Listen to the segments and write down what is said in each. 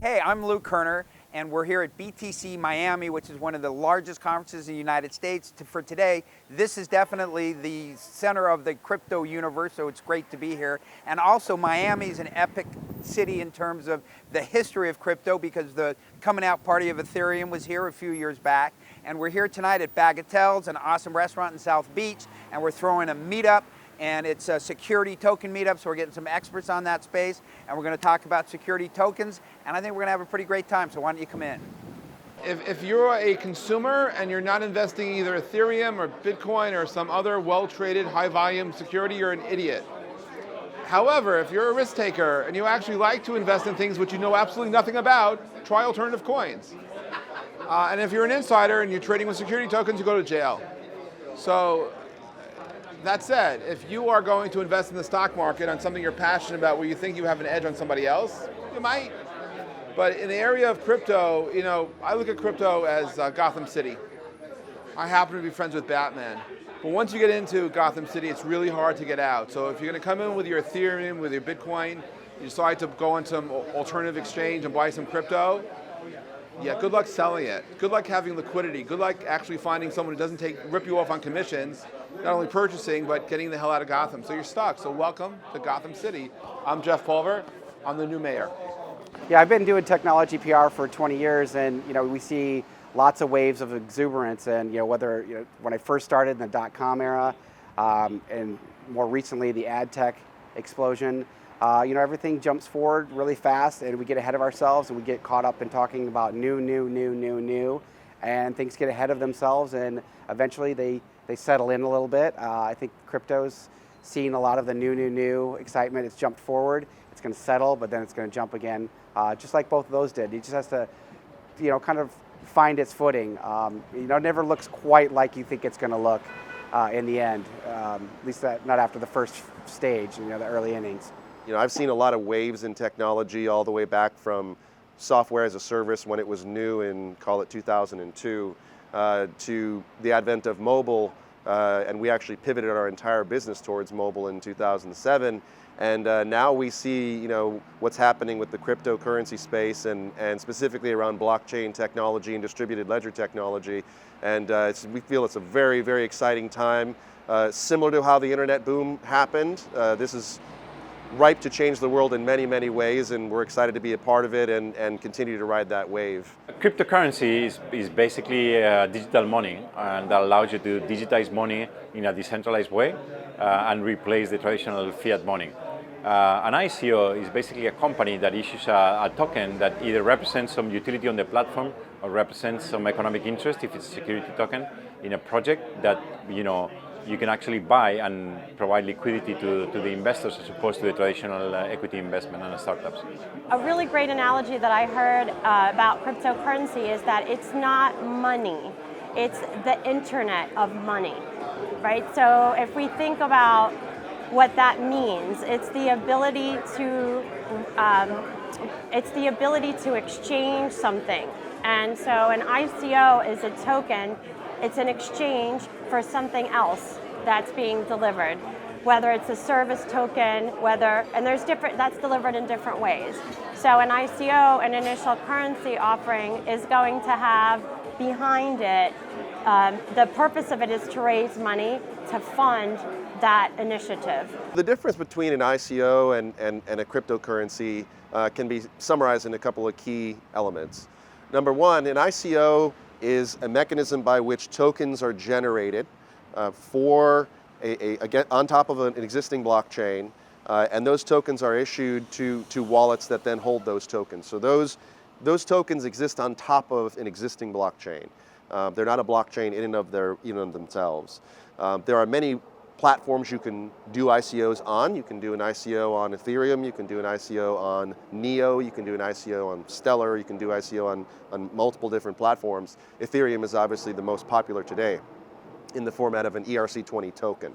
Hey, I'm Luke Kerner, and we're here at BTC Miami, which is one of the largest conferences in the United States. For today, this is definitely the center of the crypto universe, so it's great to be here. And also, Miami is an epic city in terms of the history of crypto, because the coming out party of Ethereum was here a few years back. And we're here tonight at Bagatelles, an awesome restaurant in South Beach, and we're throwing a meetup. And it's a security token meetup, so we're getting some experts on that space, and we're going to talk about security tokens, and I think we're going to have a pretty great time, so why don't you come in? If you're a consumer and you're not investing in either Ethereum or Bitcoin or some other well-traded high-volume security, you're an idiot. However, if you're a risk taker and you actually like to invest in things which you know absolutely nothing about, try alternative coins. And if you're an insider and you're trading with security tokens, you go to jail. So, that said, if you are going to invest in the stock market on something you're passionate about where you think you have an edge on somebody else, you might. But in the area of crypto, I look at crypto as Gotham City. I happen to be friends with Batman. But once you get into Gotham City, it's really hard to get out. So if you're going to come in with your Ethereum, with your Bitcoin, you decide to go on some alternative exchange and buy some crypto, yeah, good luck selling it. Good luck having liquidity. Good luck actually finding someone who doesn't rip you off on commissions, not only purchasing, but getting the hell out of Gotham. So you're stuck. So welcome to Gotham City. I'm Jeff PULVER. I'm the new mayor. Yeah, I've been doing technology PR for 20 years, and we see lots of waves of exuberance. And whether when I first started in the .com era, and more recently the ad tech explosion. Everything jumps forward really fast, and we get ahead of ourselves, and we get caught up in talking about new, and things get ahead of themselves, and eventually they settle in a little bit. I think crypto's seen a lot of the new excitement. It's jumped forward. It's going to settle, but then it's going to jump again, just like both of those did. It just has to, kind of find its footing. It never looks quite like you think it's going to look in the end, at least not after the first stage, the early innings. I've seen a lot of waves in technology all the way back from software as a service when it was new in, call it 2002, to the advent of mobile, and we actually pivoted our entire business towards mobile in 2007. And now we see, what's happening with the cryptocurrency space and specifically around blockchain technology and distributed ledger technology. And we feel it's a very, very exciting time. Similar to how the internet boom happened, this is ripe to change the world in many, many ways, and we're excited to be a part of it and continue to ride that wave. Cryptocurrency is basically digital money, and that allows you to digitize money in a decentralized way and replace the traditional fiat money. An ICO is basically a company that issues a token that either represents some utility on the platform or represents some economic interest, if it's a security token, in a project that you can actually buy and provide liquidity to the investors as opposed to the traditional equity investment and startups. A really great analogy that I heard about cryptocurrency is that it's not money, it's the internet of money, right? So if we think about what that means, it's the ability to exchange something. And so an ICO is a token. It's an exchange for something else that's being delivered, whether it's a service token, and that's delivered in different ways. So an ICO, an initial currency offering, is going to have behind it, the purpose of it is to raise money to fund that initiative. The difference between an ICO and a cryptocurrency can be summarized in a couple of key elements. Number one, an ICO is a mechanism by which tokens are generated on top of an existing blockchain, and those tokens are issued to wallets that then hold those tokens. So those tokens exist on top of an existing blockchain. They're not a blockchain in and of themselves. There are many platforms you can do ICOs on. You can do an ICO on Ethereum, you can do an ICO on Neo, you can do an ICO on Stellar, you can do ICO on multiple different platforms. Ethereum is obviously the most popular today in the format of an ERC20 token.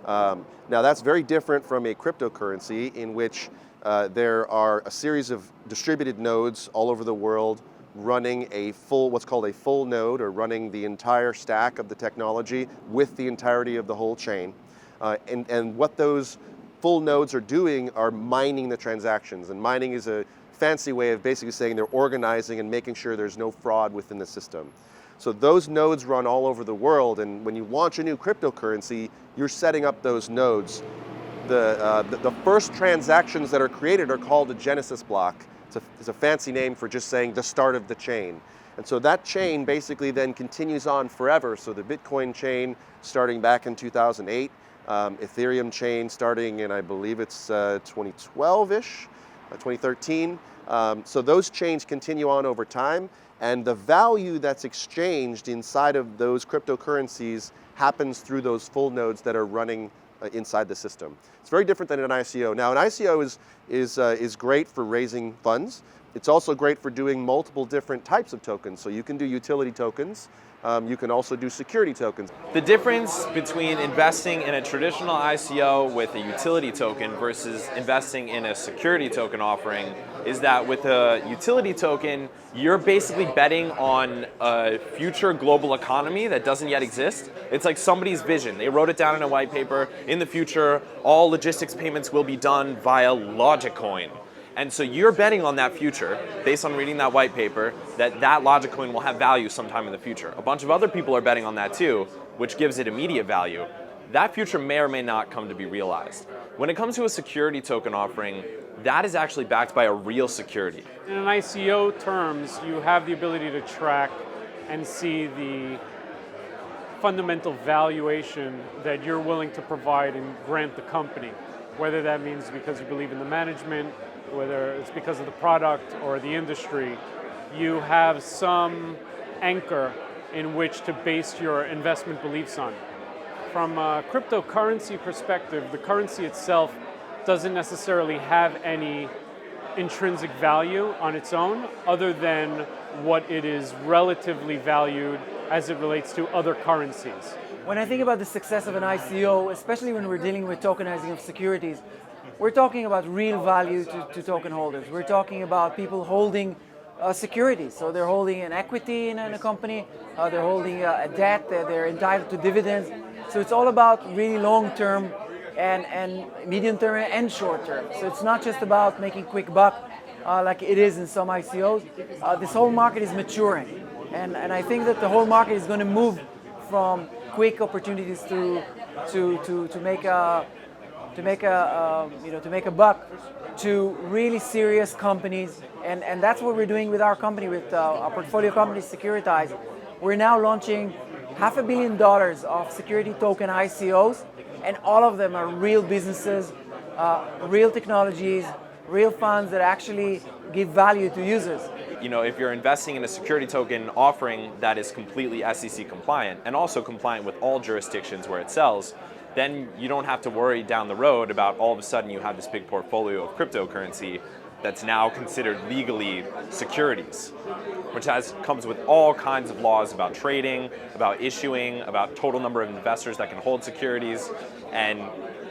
Now that's very different from a cryptocurrency in which there are a series of distributed nodes all over the world running what's called a full node, or running the entire stack of the technology with the entirety of the whole chain. And what those full nodes are doing are mining the transactions. And mining is a fancy way of basically saying they're organizing and making sure there's no fraud within the system. So those nodes run all over the world, and when you launch a new cryptocurrency, you're setting up those nodes. The first transactions that are created are called a genesis block. It's a fancy name for just saying the start of the chain. And so that chain basically then continues on forever. So the Bitcoin chain starting back in 2008, Ethereum chain starting in, I believe it's 2012-ish, 2013. So those chains continue on over time, and the value that's exchanged inside of those cryptocurrencies happens through those full nodes that are running inside the system. It's very different than an ICO. Now, an ICO is great for raising funds. It's also great for doing multiple different types of tokens. So you can do utility tokens. You can also do security tokens. The difference between investing in a traditional ICO with a utility token versus investing in a security token offering is that with a utility token, you're basically betting on a future global economy that doesn't yet exist. It's like somebody's vision. They wrote it down in a white paper. In the future, all logistics payments will be done via Logiccoin. And so you're betting on that future, based on reading that white paper, that Logiccoin will have value sometime in the future. A bunch of other people are betting on that too, which gives it immediate value. That future may or may not come to be realized. When it comes to a security token offering, that is actually backed by a real security. In an ICO terms, you have the ability to track and see the fundamental valuation that you're willing to provide and grant the company, whether that means because you believe in the management, whether it's because of the product or the industry. You have some anchor in which to base your investment beliefs on. From a cryptocurrency perspective, the currency itself doesn't necessarily have any intrinsic value on its own, other than what it is relatively valued as it relates to other currencies. When I think about the success of an ICO, especially when we're dealing with tokenizing of securities, we're talking about real value to token holders. We're talking about people holding securities. So they're holding an equity in a company, they're holding a debt, they're entitled to dividends. So it's all about really long-term and medium-term and short-term. So it's not just about making quick buck like it is in some ICOs. This whole market is maturing. And I think that the whole market is going to move from quick opportunities to make a buck to really serious companies, and that's what we're doing with our company, with our portfolio company Securitize. We're now launching $500 million of security token ICOs, and all of them are real businesses, real technologies, real funds that actually give value to users. You know, if you're investing in a security token offering that is completely SEC compliant and also compliant with all jurisdictions where it sells, then you don't have to worry down the road about all of a sudden you have this big portfolio of cryptocurrency that's now considered legally securities, which comes with all kinds of laws about trading, about issuing, about total number of investors that can hold securities, and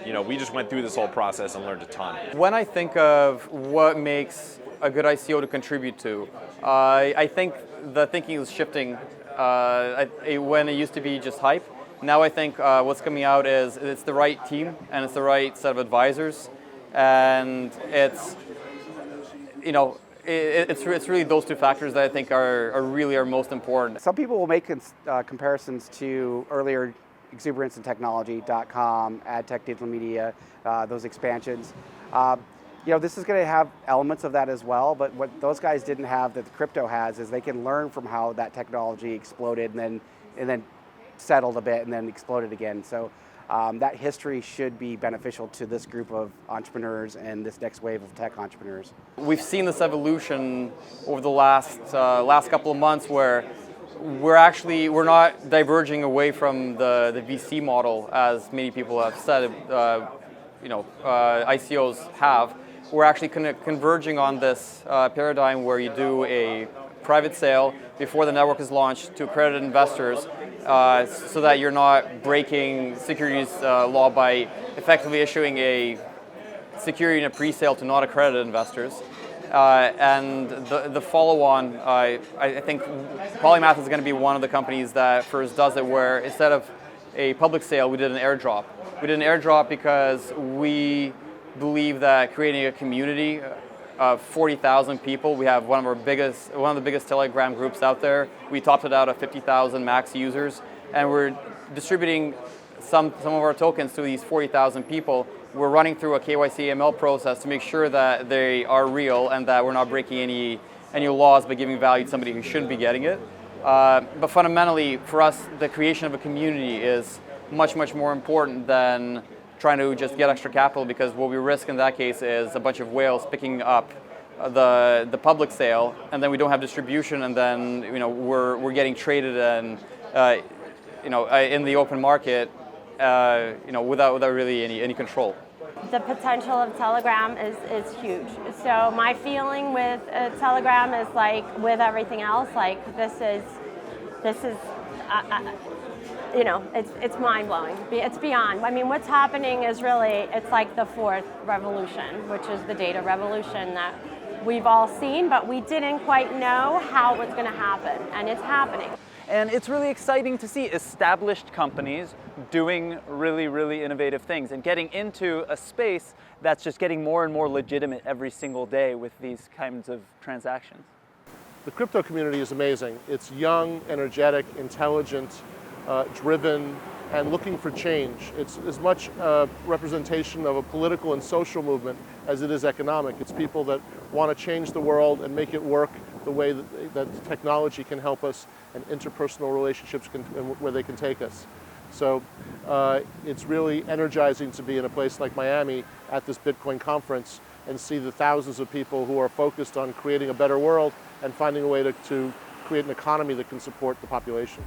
you know, we just went through this whole process and learned a ton. When I think of what makes a good ICO to contribute to, I think the thinking is shifting. When it used to be just hype, now I think what's coming out is it's the right team and it's the right set of advisors, and it's, you know, it's really those two factors that I think are really most important. Some people will make comparisons to earlier exuberance and technology.com, AdTech, digital media, those expansions. You know, this is going to have elements of that as well, but what those guys didn't have that the crypto has is they can learn from how that technology exploded and then settled a bit and then exploded again. So that history should be beneficial to this group of entrepreneurs and this next wave of tech entrepreneurs. We've seen this evolution over the last couple of months where we're not diverging away from the VC model as many people have said. ICOs have. We're actually converging on this paradigm where you do a private sale before the network is launched to accredited investors, so that you're not breaking securities law by effectively issuing a security in a pre-sale to not accredited investors. And the follow-on, I think Polymath is going to be one of the companies that first does it, where instead of a public sale, we did an airdrop. We did an airdrop because we believe that creating a community 40,000 people. We have one of the biggest Telegram groups out there. We topped it out at 50,000 max users, and we're distributing some of our tokens to these 40,000 people. We're running through a KYC AML process to make sure that they are real and that we're not breaking any laws by giving value to somebody who shouldn't be getting it. But fundamentally, for us, the creation of a community is much, much more important than trying to just get extra capital, because what we risk in that case is a bunch of whales picking up the public sale, and then we don't have distribution, and then we're getting traded and in the open market without really any control. The potential of Telegram is huge. So my feeling with Telegram is like with everything else, like this is it's mind-blowing. It's beyond. I mean, what's happening is really, it's like the fourth revolution, which is the data revolution that we've all seen, but we didn't quite know how it was going to happen, and it's happening. And it's really exciting to see established companies doing really, really innovative things and getting into a space that's just getting more and more legitimate every single day with these kinds of transactions. The crypto community is amazing. It's young, energetic, intelligent, driven, and looking for change. It's as much a representation of a political and social movement as it is economic. It's people that want to change the world and make it work the way that technology can help us and interpersonal relationships where they can take us. So it's really energizing to be in a place like Miami at this Bitcoin conference and see the thousands of people who are focused on creating a better world and finding a way to create an economy that can support the population.